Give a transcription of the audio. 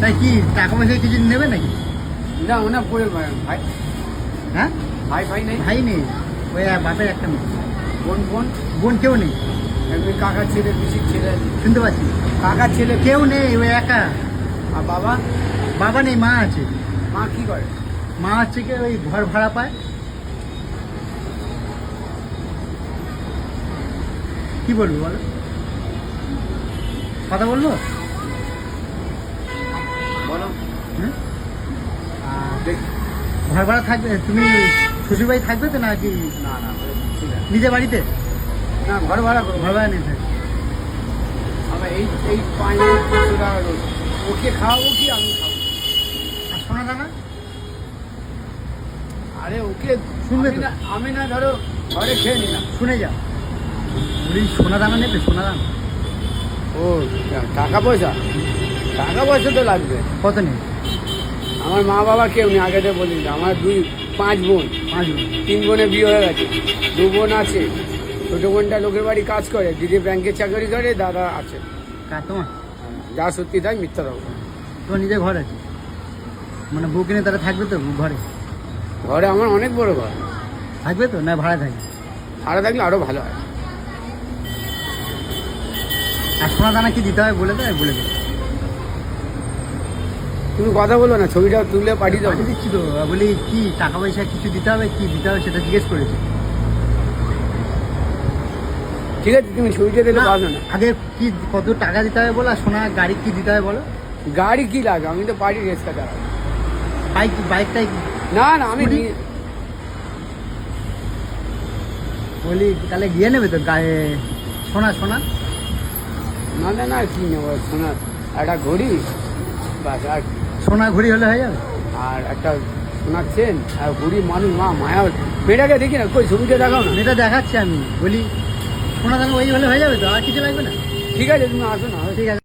তাই কি টাকা পয়সা কিছু নেবে নাকি? না ওনা পড়ে ভাই। হ্যাঁ ভাই ভাই নেই। ভাই নেই, ওই বাপের একটা মেয়ে। বোন বোন বোন কেউ নেই? এমনি কাকার ছেলে পিসির ছেলে। শুনতে পাচ্ছি কাকার ছেলে কেউ নেই, ওই একা। আর বাবা? বাবা নেই, মা আছে। মা কি করে? মা হচ্ছে কি ওই ঘর ভাড়া পায়। কি বলবো বলো, কথা বলবো? বলো। হুম? দেখ ঘর ভাড়া থাকবে, তুমি শ্বশুর বাড়ি থাকবে তো নাকি না না ঠিক আছে। নিজের বাড়িতে? না ঘর ভাড়া করবো। ঘর ভাড়া নিয়ে থাকবে। আমার এই এই 500 টাকা রোজ। ওকে খাওয়াবো কি আমি খাবো? আর সোনা দানা? আরে ওকে শুনবে তো? আমি না ধরো ঘরে খেয়ে নিলাম। শুনে যাও, বলি সোনা দানা নেবে, সোনা দানা। ও টাকা পয়সা? টাকা পয়সা তো লাগবে। কত নেই? আমার মা বাবা কেউ নেই, আগে তো বলি আমার 5 বোন। 5 জন। 3 বোনের বিয়ে হয়ে গেছে, 2 বোন আছে। ছোট বোনটা লোকের বাড়ি কাজ করে, দিদি ব্যাংকে চাকরি করে, দাদা আছে। কার তোমার? যা সত্যি তাই মিথ্যা দেবো। তোমার নিজের ঘর আছে মানে বউ কিনে তারা থাকবে তো ঘরে? ঘরে আমার অনেক বড় ঘর। থাকবে তো না ভাড়া থাকবে? ভাড়া থাকলে আরো ভালো হয়। আর সোনা দানা কি দিতে হবে বলে দেয়? বলে দেবে। তুমি কথা বলো না, ছবিটা তুলে পাঠিয়ে দেবো। পাঠিয়ে দিচ্ছি তো, বলি কি টাকা পয়সা কিছু দিতে হবে, কি দিতে হবে সেটা জিজ্ঞেস করেছে। ঠিক আছে তুমি ছবিটা দিলে পারবে না। আগে কি কত টাকা দিতে হবে বলো, আর সোনা গাড়ি কি দিতে হবে বলো। গাড়ি কি লাগে, আমি তো পার্টি রেসটা চালাই। বাইকটাই না না আমি স্কুটি? বলি তাহলে গিয়ে নেবে তো গায়ে সোনা সোনা? না না না কি নেবো, শোনা একটা ঘড়ি বাস, আর সোনা ঘড়ি হলে হয়ে যাবে। আর একটা সোনার চেন আর ঘড়ি। মানুষ মা মায়া মেয়েটাকে দেখি না, কই ছবিটা দেখাও না। এটা দেখাচ্ছি আমি, বলি সোনা দানা ওই হলে হয়ে যাবে তো, আর কিছু লাগবে না? ঠিক আছে তুমি আসো না। ঠিক আছে।